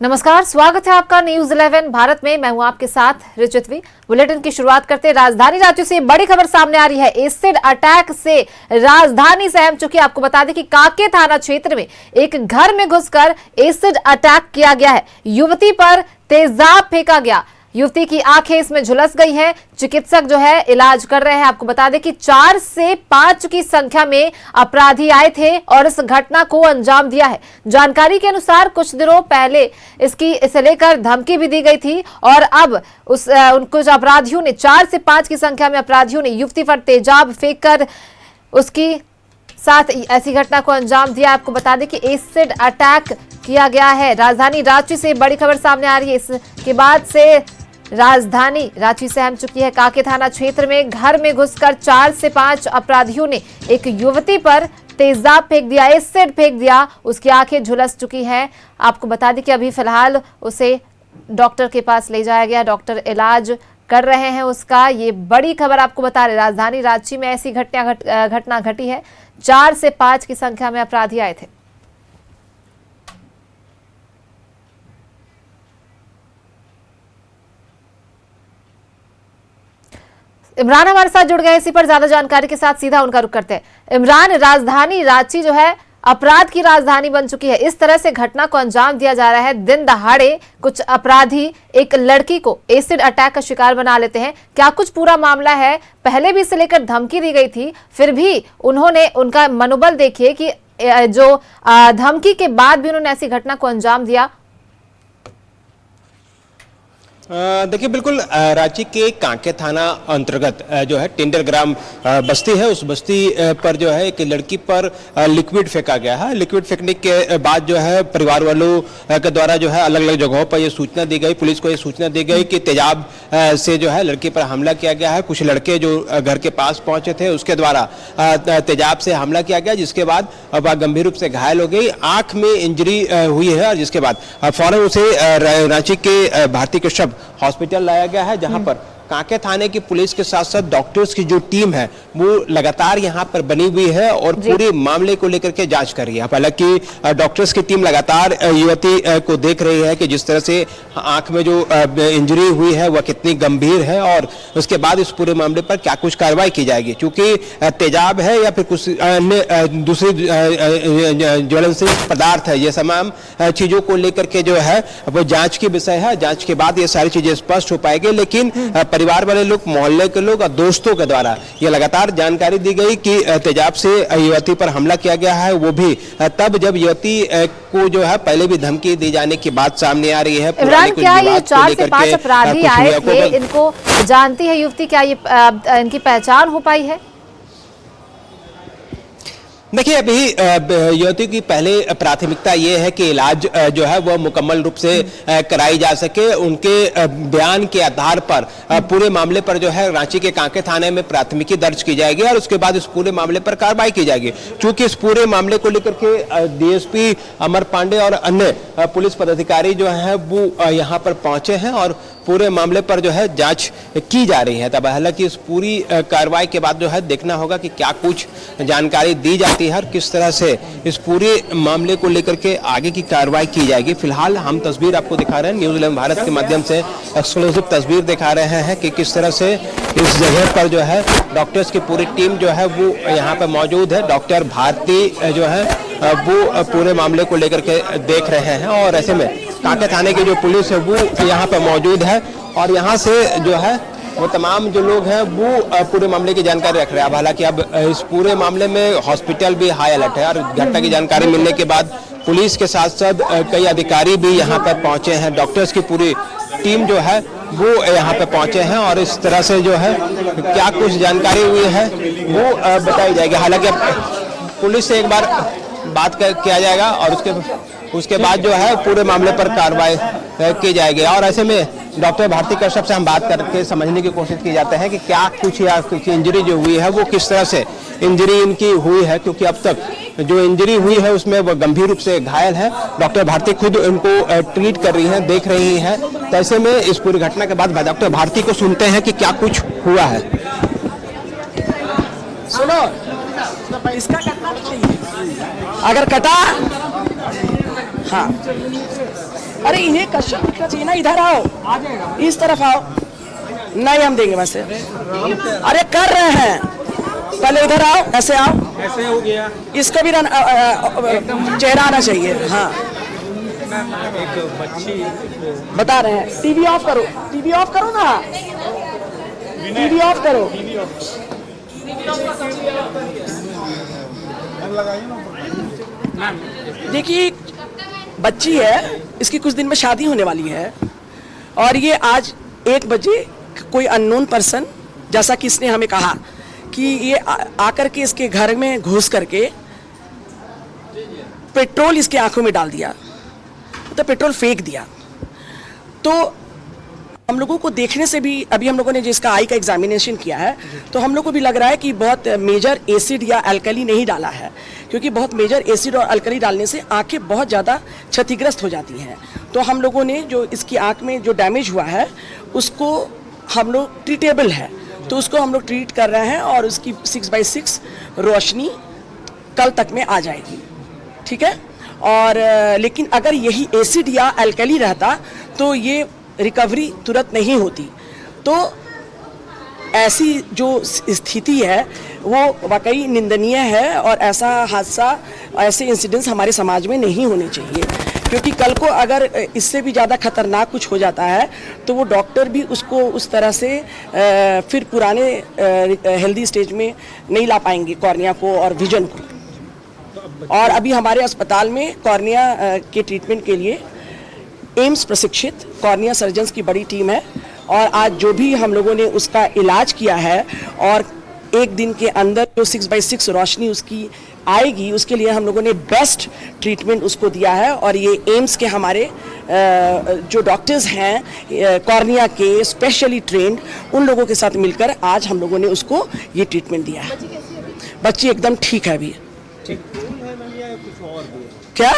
नमस्कार, स्वागत है आपका न्यूज 11 भारत में। मैं हूं आपके साथ रिचितवी। बुलेटिन की शुरुआत करते राजधानी रांची से बड़ी खबर सामने आ रही है। एसिड अटैक से राजधानी सहम चुकी है। आपको बता दें कि कांके थाना क्षेत्र में एक घर में घुसकर एसिड अटैक किया गया है। युवती पर तेजाब फेंका गया। युवती की आंखें इसमें झुलस गई हैं। चिकित्सक जो है इलाज कर रहे हैं। आपको बता दें कि 4 से 5 की संख्या में अपराधी आए थे और इस घटना को अंजाम दिया है। जानकारी के अनुसार कुछ दिनों पहले इसे लेकर धमकी भी दी गई थी और अब कुछ अपराधियों ने 4 से 5 की संख्या में अपराधियों ने युवती पर तेजाब फेंककर उसकी साथ ऐसी घटना को अंजाम दिया। आपको बता दें कि एसिड अटैक किया गया है। राजधानी रांची से बड़ी खबर सामने आ रही है। इसके बाद से राजधानी रांची सहम चुकी है। कांके थाना क्षेत्र में घर में घुसकर 4 से 5 अपराधियों ने एक युवती पर तेजाब फेंक दिया, एसिड फेंक दिया। उसकी आंखें झुलस चुकी हैं। आपको बता दें कि अभी फिलहाल उसे डॉक्टर के पास ले जाया गया। डॉक्टर इलाज कर रहे हैं उसका। ये बड़ी खबर आपको बता रहे राजधानी रांची में ऐसी घटना घटी है। 4 से 5 की संख्या में अपराधी आए थे। इमरान हमारे साथ जुड़ गए इसी पर ज्यादा जानकारी के साथ। सीधा उनका रुख करते हैं। इमरान, राजधानी रांची जो है अपराध की राजधानी बन चुकी है। इस तरह से घटना को अंजाम दिया जा रहा है। दिन दहाड़े कुछ अपराधी एक लड़की को एसिड अटैक का शिकार बना लेते हैं। क्या कुछ पूरा मामला है? पहले भी इसे लेकर धमकी दी गई थी, फिर भी उनका मनोबल देखिए कि जो धमकी के बाद भी उन्होंने ऐसी घटना को अंजाम दिया। देखिए, बिल्कुल रांची के कांके थाना अंतर्गत जो है टेंडर ग्राम बस्ती है। उस बस्ती पर जो है एक लड़की पर लिक्विड फेंका गया है। लिक्विड फेंकने के बाद जो है परिवार वालों के द्वारा जो है अलग अलग जगहों पर ये सूचना दी गई, पुलिस को ये सूचना दी गई कि तेजाब से जो है लड़की पर हमला किया गया है। कुछ लड़के जो घर के पास पहुंचे थे उसके द्वारा तेजाब से हमला किया गया, जिसके बाद वह गंभीर रूप से घायल हो गई, आंख में इंजरी हुई है और जिसके बाद फौरन उसे रांची के भारती कृष्ण हॉस्पिटल लाया गया है, जहां पर कांके थाने की पुलिस के साथ साथ डॉक्टर्स की जो टीम है वो लगातार यहां पर बनी हुई है और पूरे मामले को लेकर के जांच कर रही है। हालांकि डॉक्टर्स की टीम लगातार युवती को देख रही है कि जिस तरह से आंख में जो इंजरी हुई है वह कितनी गंभीर है और उसके बाद इस पूरे मामले पर क्या कुछ कार्रवाई की जाएगी। क्योंकि तेजाब है या फिर कुछ अन्य दूसरी ज्वलनशील पदार्थ है, ये तमाम चीजों को लेकर के जो है वो जांच की विषय है। जांच के बाद ये सारी चीजें स्पष्ट हो पाएगी। लेकिन परिवार वाले लोग, मोहल्ले के लोग और दोस्तों के द्वारा ये लगातार जानकारी दी गई कि तेजाब से युवती पर हमला किया गया है, वो भी तब जब युवती को जो है पहले भी धमकी दी जाने की बात सामने आ रही है। इमरान, क्या ये 4 से 5 अपराधी आए थे, इनको जानती है युवती? क्या ये इनकी पहचान हो पाई है? देखिए, अभी युवती की पहले प्राथमिकता ये है कि इलाज जो है वह मुकम्मल रूप से कराई जा सके। उनके बयान के आधार पर पूरे मामले पर जो है रांची के कांके थाने में प्राथमिकी दर्ज की जाएगी और उसके बाद इस पूरे मामले पर कार्रवाई की जाएगी। क्योंकि इस पूरे मामले को लेकर के डीएसपी अमर पांडे और अन्य पुलिस पदाधिकारी जो है वो यहाँ पर पहुंचे हैं और पूरे मामले पर जो है जांच की जा रही है। तब हालांकि इस पूरी कार्रवाई के बाद जो है देखना होगा कि क्या कुछ जानकारी दी जाती है और किस तरह से इस पूरे मामले को लेकर के आगे की कार्रवाई की जाएगी। फिलहाल हम तस्वीर आपको दिखा रहे हैं, न्यूज़ 11 भारत के माध्यम से एक्सक्लूसिव तस्वीर दिखा रहे हैं कि किस तरह से इस जगह पर जो है डॉक्टर्स की पूरी टीम जो है वो यहाँ पर मौजूद है। डॉक्टर भारती जो है वो पूरे मामले को लेकर के देख रहे हैं और ऐसे में कांके थाने की जो पुलिस है वो यहाँ पर मौजूद है और यहाँ से जो है वो तमाम जो लोग हैं वो पूरे मामले की जानकारी रख रहे हैं। अब हालांकि अब इस पूरे मामले में हॉस्पिटल भी हाई अलर्ट है और घटना की जानकारी मिलने के बाद पुलिस के साथ साथ कई अधिकारी भी यहाँ पर पहुंचे हैं। डॉक्टर्स की पूरी टीम जो है वो यहाँ पे पहुंचे हैं और इस तरह से जो है क्या कुछ जानकारी हुई है वो बताई जाएगी। हालांकि पुलिस से एक बार बात किया जाएगा और उसके बाद जो है पूरे मामले पर कार्रवाई की जाएगी। और ऐसे में डॉक्टर भारती कश्यप से हम बात करके समझने की कोशिश की जाते हैं कि क्या कुछ या कुछ इंजरी जो हुई है वो किस तरह से इंजरी इनकी हुई है, क्योंकि अब तक जो इंजरी हुई है उसमें वो गंभीर रूप से घायल है। डॉक्टर भारती खुद उनको ट्रीट कर रही हैं, देख रही हैं। तो ऐसे में इस पूरी घटना के बाद डॉक्टर भारती को सुनते हैं कि क्या कुछ हुआ है। सुनो, इसका कटना नहीं चाहिए। अगर कटा, हाँ अरे इन्हें कश्यप दिखना चाहिए ना, इधर आओ, इस तरफ आओ। नहीं हम देंगे वैसे, अरे कर रहे हैं, पहले इधर आओ, ऐसे आओ, ऐसे हो गया, इसको भी चेहरा आना चाहिए। हाँ एक बच्ची बता रहे हैं, टीवी ऑफ करो, टीवी ऑफ करो ना, टीवी ऑफ करो। देखिए बच्ची है, इसकी कुछ दिन में शादी होने वाली है और ये आज 1 बजे कोई अननोन पर्सन, जैसा कि इसने हमें कहा कि ये आकर के इसके घर में घुस करके पेट्रोल इसके आंखों में डाल दिया, तो पेट्रोल फेंक दिया। तो हम लोगों को देखने से भी, अभी हम लोगों ने जिसका आई का एग्जामिनेशन किया है, तो हम लोग को भी लग रहा है कि बहुत मेजर एसिड या अल्कली नहीं डाला है, क्योंकि बहुत मेजर एसिड और अल्कली डालने से आंखें बहुत ज़्यादा क्षतिग्रस्त हो जाती हैं। तो हम लोगों ने जो इसकी आंख में जो डैमेज हुआ है उसको हम लोग ट्रीटेबल है, तो उसको हम लोग ट्रीट कर रहे हैं और उसकी 6/6 रोशनी कल तक में आ जाएगी, ठीक है। और लेकिन अगर यही एसिड या अल्कली रहता तो ये रिकवरी तुरंत नहीं होती। तो ऐसी जो स्थिति है वो वाकई निंदनीय है और ऐसा हादसा, ऐसे इंसिडेंट्स हमारे समाज में नहीं होने चाहिए, क्योंकि कल को अगर इससे भी ज़्यादा खतरनाक कुछ हो जाता है तो वो डॉक्टर भी उसको उस तरह से फिर पुराने हेल्दी स्टेज में नहीं ला पाएंगे कॉर्निया को और विजन को। और अभी हमारे अस्पताल में कॉर्निया के ट्रीटमेंट के लिए एम्स प्रशिक्षित कॉर्निया सर्जन्स की बड़ी टीम है और आज जो भी हम लोगों ने उसका इलाज किया है और 1 दिन के अंदर जो 6/6 रोशनी उसकी आएगी, उसके लिए हम लोगों ने बेस्ट ट्रीटमेंट उसको दिया है। और ये एम्स के हमारे जो डॉक्टर्स हैं कॉर्निया के स्पेशली ट्रेंड, उन लोगों के साथ मिलकर आज हम लोगों ने उसको ये ट्रीटमेंट दिया है। बच्ची एकदम ठीक है अभी। क्या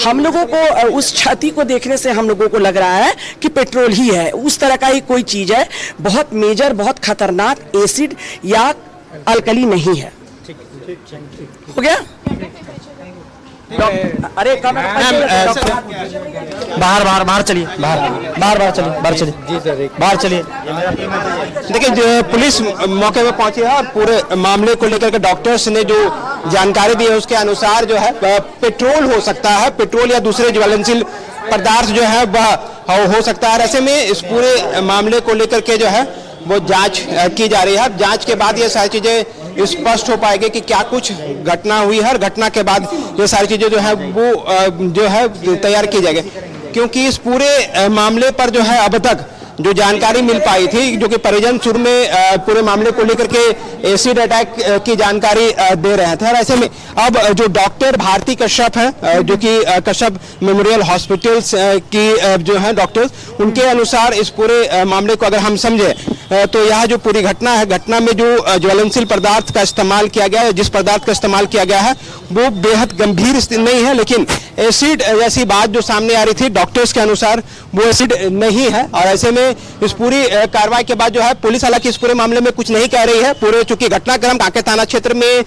हम लोगों को उस क्षति को देखने से हम लोगों को लग रहा है कि पेट्रोल ही है, उस तरह का ही कोई चीज है, बहुत मेजर, बहुत खतरनाक एसिड या अल्कली नहीं है। हो गया? अरे बाहर चलिए, बाहर चलिए। देखिए पुलिस मौके पे पहुंची है और पूरे मामले को लेकर के डॉक्टर्स ने जो जानकारी दी है उसके अनुसार जो है पेट्रोल हो सकता है, पेट्रोल या दूसरे ज्वलनशील पदार्थ जो है वह हो सकता है। ऐसे में इस पूरे मामले को लेकर के जो है वो जांच की जा रही है। जांच के बाद ये सारी चीजें स्पष्ट हो पाएगी कि क्या कुछ घटना हुई है और घटना के बाद ये सारी चीजें जो है वो जो है तैयार की जाएगी, क्योंकि इस पूरे मामले पर जो है अब तक जो जानकारी मिल पाई थी, जो कि परिजन शुरू में पूरे मामले को लेकर के एसिड अटैक की जानकारी दे रहे थे। और ऐसे में अब जो डॉक्टर भारती कश्यप है, जो कि कश्यप मेमोरियल हॉस्पिटल्स की जो है डॉक्टर्स, उनके अनुसार इस पूरे मामले को अगर हम समझे तो यह जो पूरी घटना है, घटना में जो ज्वलनशील पदार्थ का इस्तेमाल किया गया है, जिस पदार्थ का इस्तेमाल किया गया है वो बेहद गंभीर स्थिति नहीं है, लेकिन एसिड जैसी बात जो सामने आ रही थी डॉक्टर्स के अनुसार वो एसिड नहीं है। और ऐसे में इस पूरी कार्रवाई के बाद जो है पुलिस हालांकि इस पूरे मामले में कुछ नहीं कह रही है। पूरे चूंकि घटनाक्रम कांके थाना क्षेत्र में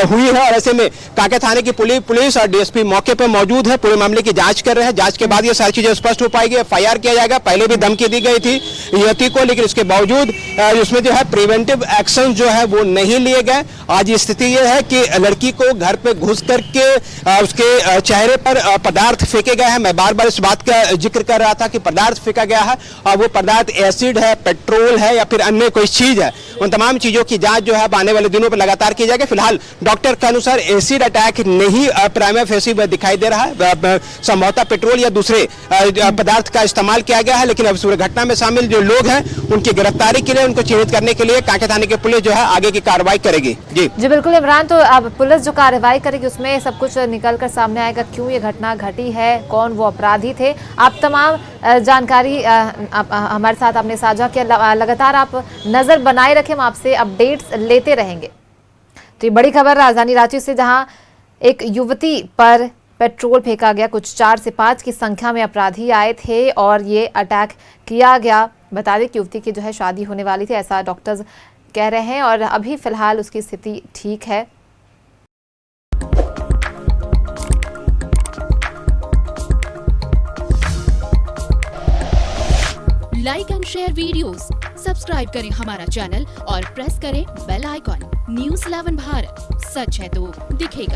हुई है और ऐसे में कांके थाने की पुलिस और डीएसपी मौके पर मौजूद है, पूरे मामले की जांच कर रहे हैं। जांच के बाद ये सारी चीजें स्पष्ट हो पाएगी, एफआईआर किया जाएगा। पहले भी धमकी दी गई थी युवती को, लेकिन इसके बावजूद उसमें जो है प्रिवेंटिव एक्शन जो है वो नहीं लिए गए। आज स्थिति ये है कि लड़की को घर पे घुस करके उसके चेहरे पर पदार्थ फेंके गए हैं। मैं बार बार इस बात का जिक्र कर रहा था कि पदार्थ फेंका गया है और वो पदार्थ एसिड है, पेट्रोल है या फिर अन्य कोई चीज है। उन तमाम चीजों की जांच जो है आने वाले दिनों पर लगातार की जाएगी। फिलहाल डॉक्टर के अनुसार एसिड अटैक नहीं प्राइमा फेसी दिखाई दे रहा है, संभवतः पेट्रोल या दूसरे पदार्थ का इस्तेमाल किया गया है। लेकिन अब पूरी घटना में शामिल जो लोग हैं उनकी गिरफ्तारी के लिए, उनको चिन्हित करने के लिए कांके थाने की पुलिस जो है आगे की कार्रवाई करेगी। जी बिल्कुल इमरान, तो अब पुलिस जो कार्रवाई करेगी उसमें सब कुछ निकल कर सामने आएगा, क्यों ये घटना घटी है, कौन वो अपराधी थे। आप तमाम जानकारी हमारे साथ आपने साझा किया, लगातार आप नजर बनाए रखें, हम आपसे अपडेट्स लेते रहेंगे। तो ये बड़ी खबर राजधानी रांची से, जहां एक युवती पर पेट्रोल फेंका गया, कुछ 4 से 5 की संख्या में अपराधी आए थे और ये अटैक किया गया। बता दें कि युवती की जो है शादी होने वाली थी, ऐसा डॉक्टर्स कह रहे हैं और अभी फिलहाल उसकी स्थिति ठीक है। Like and share videos, subscribe करें हमारा चैनल और प्रेस करें बेल आइकॉन। News 11 भारत, सच है तो दिखेगा।